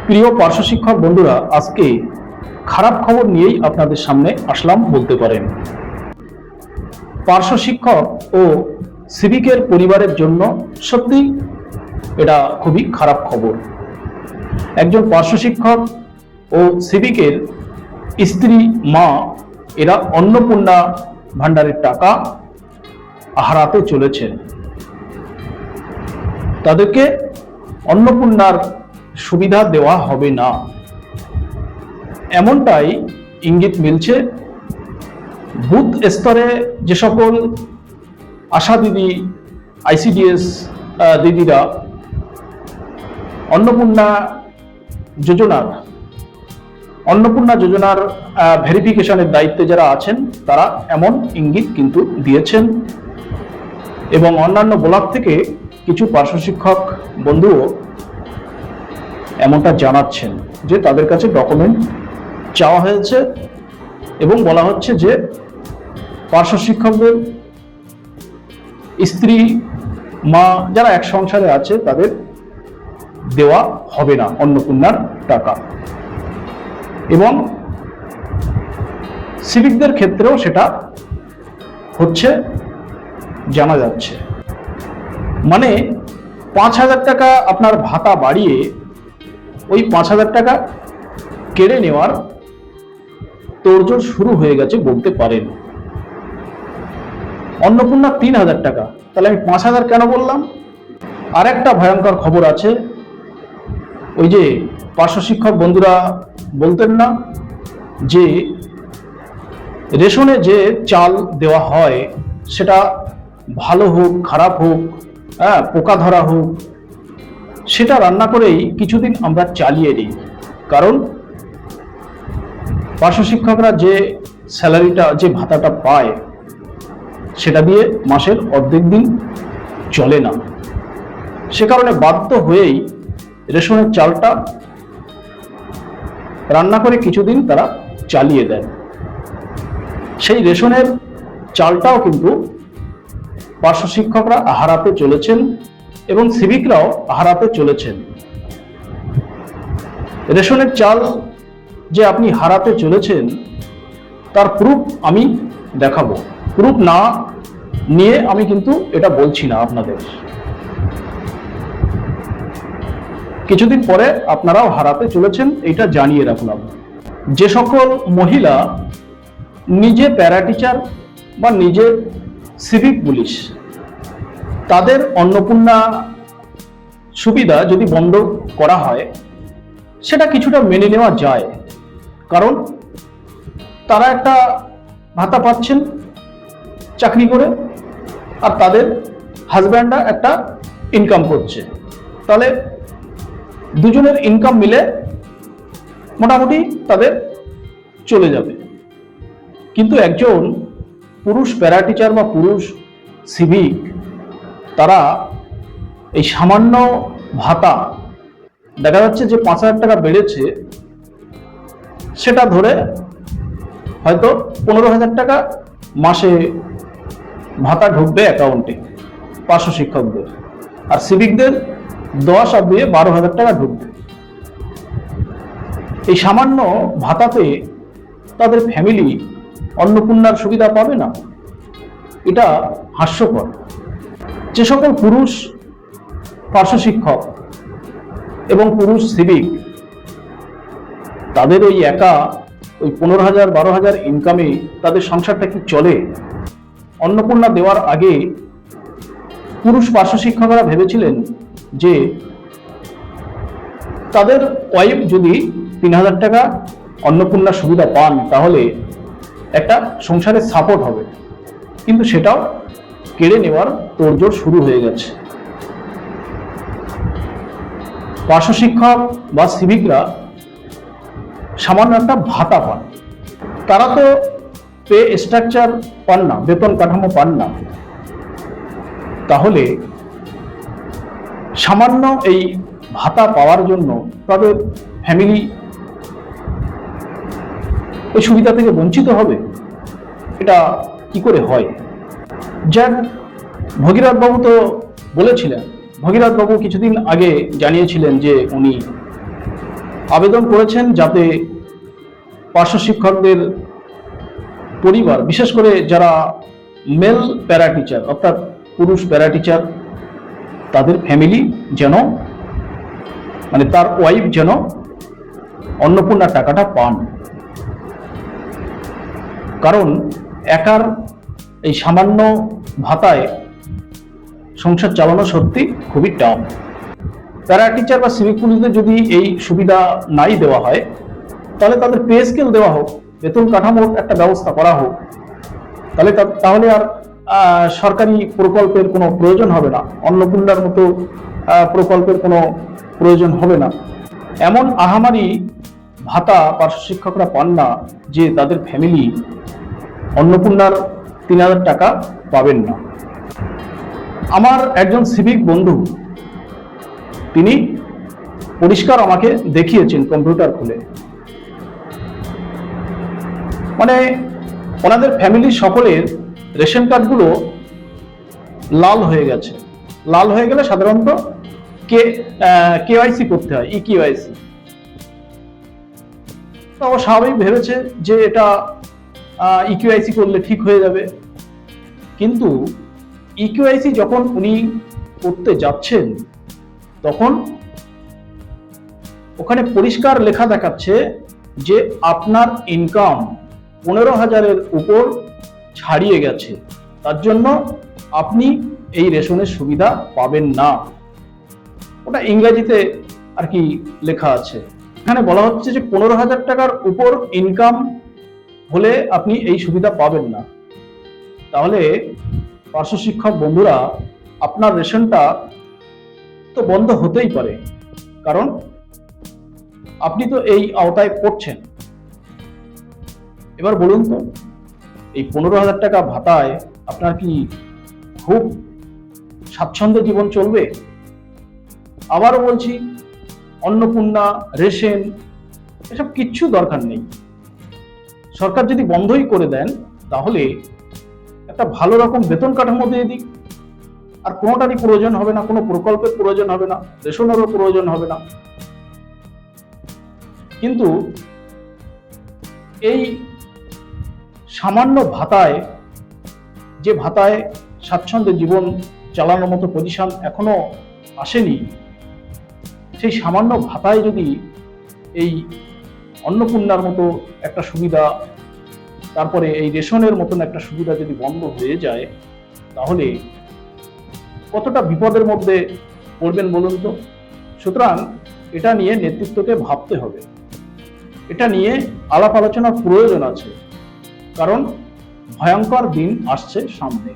প্রিয় পার্শ্ব শিক্ষক বন্ধুরা, আজকে খারাপ খবর নিয়েই আপনাদের সামনে আসলাম বলতে পারেন। পার্শ্ব শিক্ষক ও সিভিকের পরিবারের জন্য সত্যি এটা খুবই খারাপ খবর। একজন পার্শ্ব শিক্ষক ও সিভিকের স্ত্রী মা এরা অন্নপূর্ণা ভাণ্ডারের টাকা হারাতে চলেছেন। তাদেরকে অন্নপূর্ণার সুবিধা দেওয়া হবে না, এমনটাই ইঙ্গিত মিলছে। বুথ স্তরে যে সকল আশা দিদি, আইসিডিএস দিদিরা অন্নপূর্ণা যোজনার ভেরিফিকেশনের দায়িত্বে যারা আছেন তারা এমন ইঙ্গিত কিন্তু দিয়েছেন, এবং অন্যান্য ব্লক থেকে কিছু পার্শ্ব শিক্ষক বন্ধুও এমনটা জানাচ্ছেন যে তাদের কাছে ডকুমেন্ট চাওয়া হয়েছে এবং বলা হচ্ছে যে পার্শ্ব শিক্ষকদের স্ত্রী মা যারা এক সংসারে আছে তাদের দেওয়া হবে না অন্নপূর্ণার টাকা, এবং সিভিকদের ক্ষেত্রেও সেটা হচ্ছে জানা যাচ্ছে। মানে 5,000 টাকা আপনার ভাতা বাড়িয়ে ওই 5,000 টাকা কেড়ে নেওয়ার তোড়জোড় শুরু হয়ে গেছে বলতে পারেন। অন্নপূর্ণা 3,000 টাকা, তাহলে আমি 5,000 কেন বললাম? আর একটা ভয়ঙ্কর খবর আছে। ওই যে পার্শ্ব শিক্ষক বন্ধুরা বলতেন না যে রেশনে যে চাল দেওয়া হয় সেটা ভালো হোক খারাপ হোক, পোকা ধরা হোক, সেটা রান্না করেই কিছুদিন আমরা চালিয়ে নিই। কারণ পার্শ্ব শিক্ষকরা যে স্যালারিটা, যে ভাতাটা পায় সেটা দিয়ে মাসের অর্ধেক দিন চলে না। সে কারণে বাধ্য হয়েই রেশনের চালটা রান্না করে কিছুদিন তারা চালিয়ে দেয়। সেই রেশনের চালটাও কিন্তু পার্শ্ব শিক্ষকরা হারাতে চলেছেন এবং সিভিকরাও হারাতে চলেছেন। রেশনের চাল যে আপনি হারাতে চলেছেন তার প্রুফ আমি দেখাবো। প্রুফ না নিয়ে আমি কিন্তু এটা বলছি না আপনাদের। কিছুদিন পরে আপনারাও হারাতে চলেছেন, এটা জানিয়ে রাখলাম। যে সকল মহিলা নিজে প্যারা টিচার বা নিজে সিভিক পুলিশ, তাদের অন্নপূর্ণা সুবিধা যদি বন্ধ করা হয় সেটা কিছুটা মেনে নেওয়া যায়, কারণ তারা একটা ভাতা পাচ্ছেন চাকরি করে আর তাদের হাজব্যান্ডরা একটা ইনকাম করছে, তাহলে দুজনের ইনকাম মিলে মোটামুটি তাদের চলে যাবে। কিন্তু একজন পুরুষ প্যারা টিচার বা পুরুষ সিভিক, তারা এই সামান্য ভাতা, দেখা যাচ্ছে যে 5,000 টাকা বেড়েছে, সেটা ধরে হয়তো 15,000 টাকা মাসে ভাতা ঢুকবে অ্যাকাউন্টে পার্শ্ব শিক্ষকদের, আর সিভিকদের 10 আর 2 12,000 টাকা ঢুকবে। এই সামান্য ভাতাতে তাদের ফ্যামিলি অন্নপূর্ণার সুবিধা পাবে না, এটা হাস্যকর। যে সকল পুরুষ পার্শ্ব শিক্ষক এবং পুরুষ সিভিক, তাদের ওই একা ওই 15,000 12,000 ইনকামে তাদের সংসারটা কি চলে? অন্নপূর্ণা দেওয়ার আগে পুরুষ পার্শ্ব শিক্ষকরা ভেবেছিলেন যে তাদের ওয়াইফ যদি 3,000 টাকা অন্নপূর্ণা সুবিধা পান তাহলে একটা সংসারের সাপোর্ট হবে, কিন্তু সেটাও কেড়ে নেওয়ার তোড়জোড় শুরু হয়ে গেছে। পার্শ্ব শিক্ষক বা সিভিকরা সামান্য একটা ভাতা পান, তারা তো পে স্ট্রাকচার পান না, বেতন কাঠামো পান না, তাহলে সামান্য এই ভাতা পাওয়ার জন্য তাদের ফ্যামিলি এই সুবিধা থেকে বঞ্চিত হবে? এটা কি করে হয়? যাক, ভগীরথ বাবু তো বলেছিলেন, ভগীরথ বাবু কিছুদিন আগে জানিয়েছিলেন যে উনি আবেদন করেছেন যাতে পার্শ্ব শিক্ষকদের পরিবার, বিশেষ করে যারা মেল প্যারা টিচার অর্থাৎ পুরুষ প্যারা টিচার, তাদের ফ্যামিলি যেন মানে তার ওয়াইফ যেন অন্নপূর্ণার টাকাটা পান। কারণ একার এই সামান্য ভাতায় সংসার চালানো সত্যি খুবই টাফ। প্যারা টিচার বা সিভিক পুলিশদের যদি এই সুবিধা নাই দেওয়া হয়, তাহলে তাদের পে স্কেল দেওয়া হোক, বেতন কাঠামোর একটা ব্যবস্থা করা হোক, তাহলে আর সরকারি প্রকল্পের কোনো প্রয়োজন হবে না, অন্নপূর্ণার মতো প্রকল্পের কোনো প্রয়োজন হবে না। এমন আহামারি ভাতা পার্শ্ব শিক্ষকরা পান না যে তাদের ফ্যামিলি অন্নপূর্ণার 3000 টাকা পাবেন না। আমার একজন সিভিক বন্ধু, তিনি পরিষ্কার আমাকে দেখিয়েছেন কম্পিউটার খুলে, মানে ওনাদের ফ্যামিলির সকলের রেশন কার্ডগুলো লাল হয়ে গেছে। লাল হয়ে গেলে সাধারণত কেওয়াইসি করতে হয়, ইকেওয়াইসি। তো স্বাভাবিক ভেবেছে যে এটা ইকেওয়াইসি করলে ঠিক হয়ে যাবে, কিন্তু ইকেওয়াইসি যখন উনি করতে যাচ্ছেন তখন ওখানে পরিষ্কার লেখা দেখাচ্ছে যে আপনার ইনকাম 15,000-এর উপর ছাড়িয়ে গেছে, তার জন্য আপনি এই রেশনের সুবিধা পাবেন না। ওটা ইংরেজিতে আর কি লেখা আছে। এখানে বলা হচ্ছে যে 15,000 টাকার উপর ইনকাম হলে আপনি এই সুবিধা পাবেন না। তাহলে পার্শ্ব শিক্ষক বন্ধুরা, আপনার রেশনটা তো বন্ধ হতেই পারে, কারণ আপনি তো এই আওতায় পড়ছেন। এবার বলুন তো, এই 15,000 টাকা ভাতায় আপনার কি খুব স্বাচ্ছন্দ্যে জীবন চলবে? আবারও বলছি, অন্নপূর্ণা, রেশন এসব কিচ্ছু দরকার নেই। সরকার যদি বন্ধই করে দেন, তাহলে একটা ভালো রকম বেতন কাঠামো দিয়ে দিক, আর কোনোটারই প্রয়োজন হবে না, কোনো প্রকল্পের প্রয়োজন হবে না, রেশনেরও প্রয়োজন হবে না। কিন্তু এই সামান্য ভাতায়, যে ভাতায় স্বাচ্ছন্দ্যে জীবন চালানোর মতো পজিশন এখনো আসেনি, সেই সামান্য ভাতায় যদি এই অন্নপূর্ণার মতো একটা সুবিধা, তারপরে এই রেশনের মতন একটা সুবিধা যদি বন্ধ হয়ে যায়, তাহলে কতটা বিপদের মধ্যে পড়বেন বলুন তো। সুতরাং এটা নিয়ে নেতৃত্বকে ভাবতে হবে, এটা নিয়ে আলাপ আলোচনার প্রয়োজন আছে, কারণ ভয়ঙ্কর দিন আসছে সামনে।